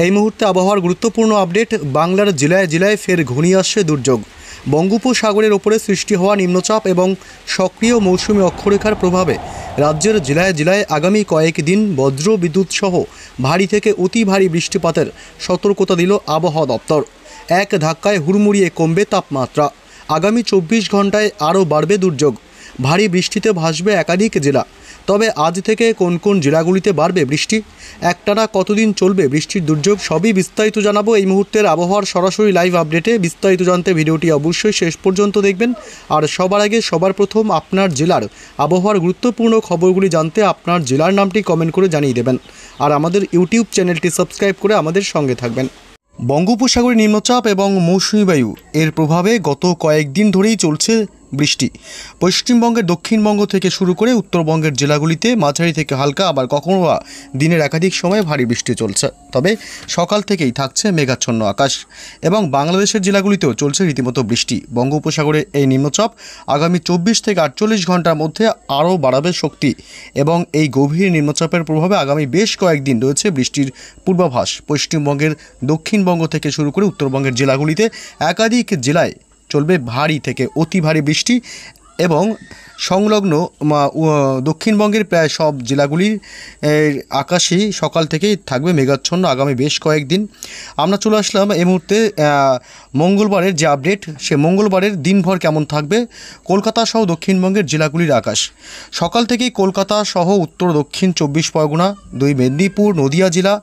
এই মুহূর্তে আবহাওয়ার গুরুত্বপূর্ণ আপডেট। বাংলার জেলায় জেলায় ফের ঘনিয়ে আসছে দুর্যোগ। বঙ্গোপসাগরের ওপরে সৃষ্টি হওয়া নিম্নচাপ এবং সক্রিয় মৌসুমী অক্ষরেখার প্রভাবে রাজ্যের জেলায় জেলায় আগামী কয়েকদিন বজ্র বিদ্যুৎ সহ ভারী থেকে অতি ভারী বৃষ্টিপাতের সতর্কতা দিল আবহাওয়া দপ্তর। এক ধাক্কায় হুড়মুড়িয়ে কমবে তাপমাত্রা। আগামী 24 ঘন্টায় আরও বাড়বে দুর্যোগ। ভারী বৃষ্টিতে ভাসবে একাধিক জেলা। তবে আজ থেকে কোন কোন জেলাগুলিতে বাড়বে বৃষ্টি, একটানা কতদিন চলবে বৃষ্টির দুর্যোগ, সবই বিস্তারিত জানাবো এই মুহূর্তের আবহাওয়ার সরাসরি লাইভ আপডেটে। বিস্তারিত জানতে ভিডিওটি অবশ্যই শেষ পর্যন্ত দেখবেন। আর সবার আগে সবার প্রথম আপনার জেলার আবহাওয়ার গুরুত্বপূর্ণ খবরগুলি জানতে আপনার জেলার নামটি কমেন্ট করে জানিয়ে দেবেন। আর আমাদের ইউটিউব চ্যানেলটি সাবস্ক্রাইব করে আমাদের সঙ্গে থাকবেন। বঙ্গোপসাগরে নিম্নচাপ এবং মৌসুমী বায়ু এর প্রভাবে গত কয়েকদিন ধরেই চলছে বৃষ্টি। পশ্চিমবঙ্গের দক্ষিণবঙ্গ থেকে শুরু করে উত্তরবঙ্গের জেলাগুলিতে মাঝারি থেকে হালকা, আবার কখনো বা দিনের একাধিক সময় ভারী বৃষ্টি চলছে। তবে সকাল থেকেই থাকছে মেঘাচ্ছন্ন আকাশ এবং বাংলাদেশের জেলাগুলিতেও চলছে রীতিমতো বৃষ্টি। বঙ্গোপসাগরে এই নিম্নচাপ আগামী 24 থেকে 48 ঘন্টার মধ্যে আরও বাড়াবে শক্তি এবং এই গভীর নিম্নচাপের প্রভাবে আগামী বেশ কয়েকদিন রয়েছে বৃষ্টির পূর্বাভাস। পশ্চিমবঙ্গের দক্ষিণবঙ্গ থেকে শুরু করে উত্তরবঙ্গের জেলাগুলিতে একাধিক জেলায় চলবে ভারী থেকে অতি ভারী বৃষ্টি এবং সংলগ্ন দক্ষিণবঙ্গের প্রায় সব জেলাগুলির আকাশেই সকাল থেকেই থাকবে মেঘাচ্ছন্ন আগামী বেশ কয়েকদিন। আমরা চলে আসলাম এই মুহূর্তে মঙ্গলবারের যে আপডেট, সে মঙ্গলবারের দিনভর কেমন থাকবে কলকাতা সহ দক্ষিণবঙ্গের জেলাগুলির আকাশ। সকাল থেকেই কলকাতা সহ উত্তর দক্ষিণ 24 পরগনা, 2 মেদিনীপুর, নদিয়া জেলা,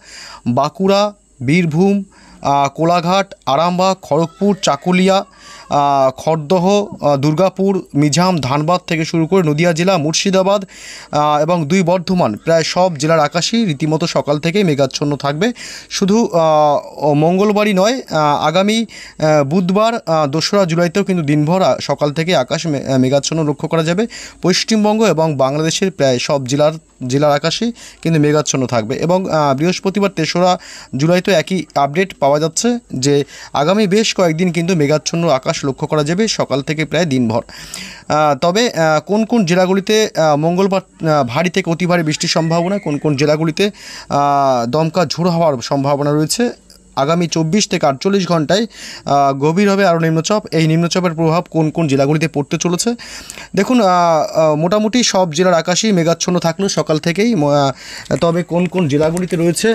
বাঁকুড়া, বীরভূম, কোলাঘাট, আরামবাগ, খড়গপুর, চাকুলিয়া, খড়দহ, দুর্গাপুর, মিঝাম, ধানবাদ থেকে শুরু করে নদিয়া জেলা, মুর্শিদাবাদ এবং 2 বর্ধমান, প্রায় সব জেলার আকাশই রীতিমতো সকাল থেকেই মেঘাচ্ছন্ন থাকবে। শুধু মঙ্গলবারই নয়, আগামী বুধবার 2রা জুলাইতেও কিন্তু দিনভর সকাল থেকে আকাশ মেঘাচ্ছন্ন লক্ষ্য করা যাবে। পশ্চিমবঙ্গ এবং বাংলাদেশের প্রায় সব জেলার আকাশে কিন্তু মেঘাচ্ছন্ন থাকবে এবং বৃহস্পতিবার 3রা জুলাই তো একই আপডেট পাওয়া যাচ্ছে যে আগামী বেশ কয়েকদিন কিন্তু মেঘাচ্ছন্ন আকাশ লক্ষ্য করা যাবে সকাল থেকে প্রায় দিনভর। তবে কোন কোন জেলাগুলিতে মঙ্গলবার ভারী থেকে অতি ভারী বৃষ্টির সম্ভাবনা, কোন কোন জেলাগুলিতে দমকা ঝোড়ো হওয়ার সম্ভাবনা রয়েছে, আগামী 24 থেকে 48 ঘন্টায় গভীর হবে আরও নিম্নচাপ। এই নিম্নচাপের প্রভাব কোন কোন জেলাগুলিতে পড়তে চলেছে দেখুন। মোটামুটি সব জেলার আকাশেই মেঘাচ্ছন্ন থাকলো সকাল থেকেই। তবে কোন কোন জেলাগুলিতে রয়েছে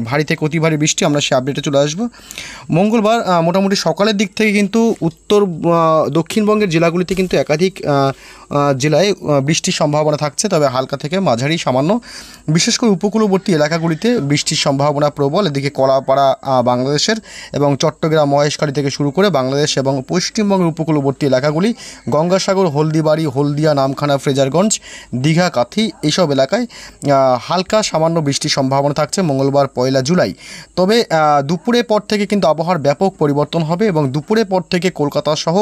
ভারী থেকে অতি ভারী বৃষ্টি, আমরা সে আপডেটে চলে আসবো। মঙ্গলবার মোটামুটি সকালের দিক থেকে কিন্তু দক্ষিণবঙ্গের জেলাগুলিতে কিন্তু একাধিক জেলায় বৃষ্টির সম্ভাবনা থাকছে, তবে হালকা থেকে মাঝারি সামান্য। বিশেষ করে উপকূলবর্তী এলাকাগুলিতে বৃষ্টির সম্ভাবনা প্রবল। এদিকে কলাপাড়া বাংলাদেশের এবং চট্টগ্রাম, মহেশখালী থেকে শুরু করে বাংলাদেশ এবং পশ্চিমবঙ্গের উপকূলবর্তী এলাকাগুলি, গঙ্গাসাগর, হলদিবাড়ি, হলদিয়া, নামখানা, ফ্রেজারগঞ্জ, দীঘা, কাথি, এইসব এলাকায় হালকা সামান্য বৃষ্টির সম্ভাবনা থাকছে মঙ্গলবার 1 জুলাই। তবে দুপুরের পর থেকে কিন্তু আবহাওয়ার ব্যাপক পরিবর্তন হবে এবং দুপুরের পর থেকে কলকাতা সহ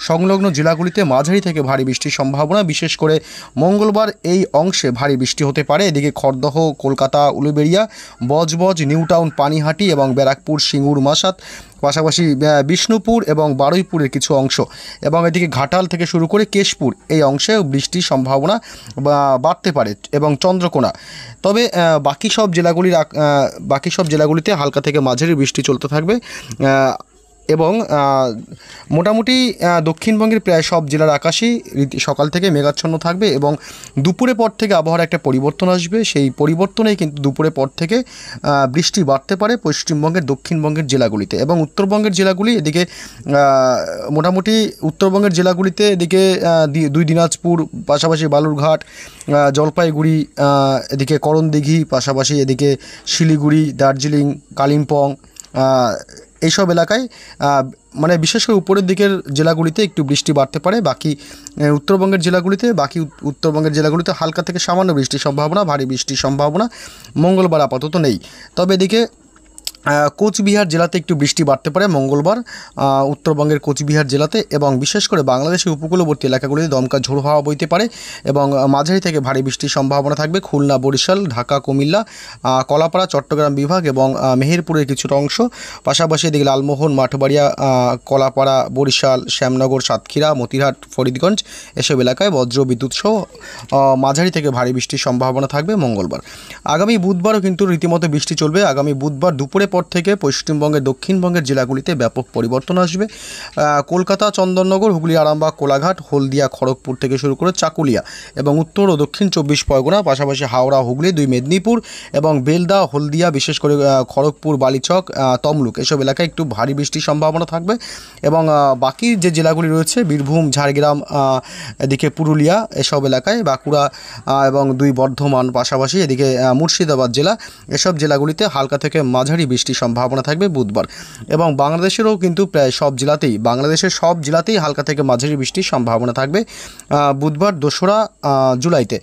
সংলগ্ন জেলাগুলিতে মাঝারি থেকে ভারী বৃষ্টির সম্ভাবনা। বিশেষ করে মঙ্গলবার এই অংশে ভারী বৃষ্টি হতে পারে। এদিকে খড়দহ, কলকাতা, উলুবেড়িয়া, বজবজ, নিউটাউন, পানিহাটি এবং ব্যারাকপুর, সিঙ্গুর, মাসাত, পাশাপাশি বিষ্ণুপুর এবং বারুইপুরের কিছু অংশ এবং এদিকে ঘাটাল থেকে শুরু করে কেশপুর এই অংশে বৃষ্টির সম্ভাবনা বাড়তে পারে এবং চন্দ্রকোনা। তবে বাকি সব জেলাগুলিতে হালকা থেকে মাঝারি বৃষ্টি চলতে থাকবে এবং মোটামুটি দক্ষিণবঙ্গের প্রায় সব জেলার আকাশই সকাল থেকে মেঘাচ্ছন্ন থাকবে এবং দুপুরের পর থেকে আবহাওয়ার একটা পরিবর্তন আসবে। সেই পরিবর্তনেই কিন্তু দুপুরের পর থেকে বৃষ্টি বাড়তে পারে পশ্চিমবঙ্গের দক্ষিণবঙ্গের জেলাগুলিতে এবং উত্তরবঙ্গের জেলাগুলি। এদিকে মোটামুটি উত্তরবঙ্গের জেলাগুলিতে এদিকে 2 দিনাজপুর, পাশাপাশি বালুরঘাট, জলপাইগুড়ি, এদিকে করণদিঘি, পাশাপাশি এদিকে শিলিগুড়ি, দার্জিলিং, কালিম্পং, এইসব এলাকায় মানে বিশেষ করে উপরের দিকের জেলাগুলিতে একটু বৃষ্টি বাড়তে পারে। বাকি উত্তরবঙ্গের জেলাগুলিতে হালকা থেকে সামান্য বৃষ্টির সম্ভাবনা, ভারী বৃষ্টির সম্ভাবনা মঙ্গলবার আপাতত নেই। তবে এদিকে কোচবিহার জেলাতে একটু বৃষ্টি বাড়তে পারে মঙ্গলবার উত্তরবঙ্গের কোচবিহার জেলাতে এবং বিশেষ করে বাংলাদেশের উপকূলবর্তী এলাকাগুলিতে দমকা ঝোড়ো হাওয়া বইতে পারে এবং মাঝারি থেকে ভারী বৃষ্টির সম্ভাবনা থাকবে খুলনা, বরিশাল, ঢাকা, কুমিল্লা, কলাপাড়া, চট্টগ্রাম বিভাগ এবং মেহেরপুরের কিছুটা অংশ। পাশাপাশি এদিকে লালমোহন, মাঠবাড়িয়া, কলাপাড়া, বরিশাল, শ্যামনগর, সাতক্ষীরা, মতিরহাট, ফরিদগঞ্জ এসব এলাকায় বজ্র বিদ্যুৎ সহ মাঝারি থেকে ভারী বৃষ্টির সম্ভাবনা থাকবে মঙ্গলবার। আগামী বুধবারও কিন্তু রীতিমতো বৃষ্টি চলবে। আগামী বুধবার দুপুরে পর থেকে পশ্চিমবঙ্গের দক্ষিণবঙ্গের জেলাগুলিতে ব্যাপক পরিবর্তন আসবে। কলকাতা, চন্দননগর, হুগলি, আরামবাগ, কোলাঘাট, হলদিয়া, খড়গপুর থেকে শুরু করে চাকুলিয়া এবং উত্তর ও দক্ষিণ 24 পরগনা, পাশাপাশি হাওড়া, হুগলি, 2 মেদিনীপুর এবং বেলদা, হলদিয়া, বিশেষ করে খড়গপুর, বালিচক, তমলুক এসব এলাকায় একটু ভারী বৃষ্টির সম্ভাবনা থাকবে। এবং বাকি যে জেলাগুলি রয়েছে বীরভূম, ঝাড়গ্রাম, এদিকে পুরুলিয়া এসব এলাকায়, বাঁকুড়া এবং 2 বর্ধমান, পাশাপাশি এদিকে মুর্শিদাবাদ জেলা, এসব জেলাগুলিতে হালকা থেকে মাঝারি বৃষ্টির সম্ভাবনা থাকবে বুধবার। এবং বাংলাদেশেরও কিন্তু প্রায় বাংলাদেশের সব জেলাতেই হালকা থেকে মাঝারি বৃষ্টির সম্ভাবনা থাকবে বুধবার 2রা জুলাইতে।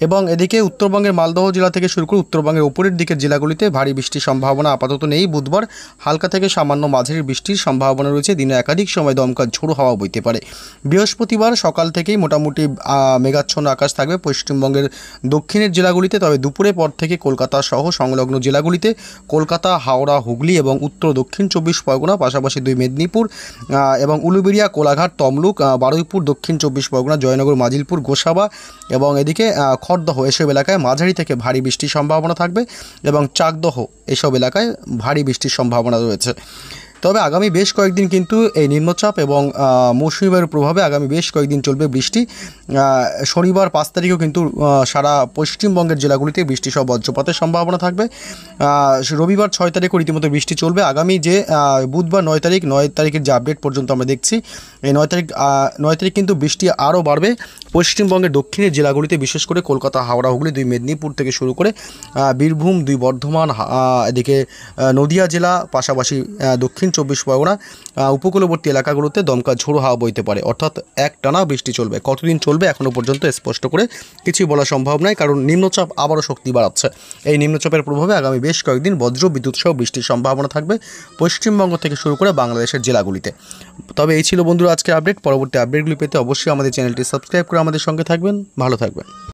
এবং এদিকে উত্তরবঙ্গের মালদহ জেলা থেকে শুরু করে উত্তরবঙ্গের উপরের দিকের জেলাগুলিতে ভারী বৃষ্টির সম্ভাবনা আপাতত নেই বুধবার। হালকা থেকে সামান্য মাঝারি বৃষ্টির সম্ভাবনা রয়েছে। দিনে একাধিক সময় দমকা ঝোড়ো হাওয়া বইতে পারে। বৃহস্পতিবার সকাল থেকেই মোটামুটি মেঘাচ্ছন্ন আকাশ থাকবে পশ্চিমবঙ্গের দক্ষিণের জেলাগুলিতে, তবে দুপুরের পর থেকে কলকাতা সহ সংলগ্ন জেলাগুলিতে, কলকাতা, হাওড়া, হুগলি এবং উত্তর দক্ষিণ 24 পরগনা, পাশাপাশি 2 মেদিনীপুর এবং উলুবেড়িয়া, কোলাঘাট, তমলুক, বারুইপুর, দক্ষিণ 24 পরগনা, জয়নগর, মাজিলপুর, গোসাবা এবং এদিকে খড়দহ এসব এলাকায় মাঝারি থেকে ভারী বৃষ্টির সম্ভাবনা থাকবে এবং চাকদহ এসব এলাকায় ভারী বৃষ্টির সম্ভাবনা রয়েছে। তবে আগামী বেশ কয়েকদিন কিন্তু এই নিম্নচাপ এবং মৌসুমী বায়ুর প্রভাবে আগামী বেশ কয়েকদিন চলবে বৃষ্টি। শনিবার 5 তারিখেও কিন্তু সারা পশ্চিমবঙ্গের জেলাগুলিতে বৃষ্টি সহ বজ্রপাতের সম্ভাবনা থাকবে। রবিবার 6 তারিখও রীতিমতো বৃষ্টি চলবে। আগামী যে বুধবার 9 তারিখের যে আপডেট পর্যন্ত আমরা দেখছি, এই 9 তারিখ কিন্তু বৃষ্টি আরও বাড়বে পশ্চিমবঙ্গের দক্ষিণের জেলাগুলিতে, বিশেষ করে কলকাতা, হাওড়া, হুগলি, 2 মেদিনীপুর থেকে শুরু করে বীরভূম, 2 বর্ধমান, এদিকে নদিয়া জেলা, পাশাপাশি দক্ষিণ 24 পরগনা উপকূলবর্তী এলাকাগুলোতে দমকা ঝোড়ো হাওয়া বইতে পারে। অর্থাৎ একটানা বৃষ্টি চলবে। কতদিন চলবে এখনও পর্যন্ত স্পষ্ট করে কিছুই বলা সম্ভব নয়, কারণ নিম্নচাপ আবারও শক্তি বাড়াচ্ছে। এই নিম্নচাপের প্রভাবে আগামী বেশ কয়েকদিন বজ্র বিদ্যুৎ সহ বৃষ্টির সম্ভাবনা থাকবে পশ্চিমবঙ্গ থেকে শুরু করে বাংলাদেশের জেলাগুলিতে। তবে এই ছিল বন্ধুরা আজকের আপডেট। পরবর্তী আপডেটগুলি পেতে অবশ্যই আমাদের চ্যানেলটি সাবস্ক্রাইব করে আমাদের সঙ্গে থাকবেন। ভালো থাকবেন।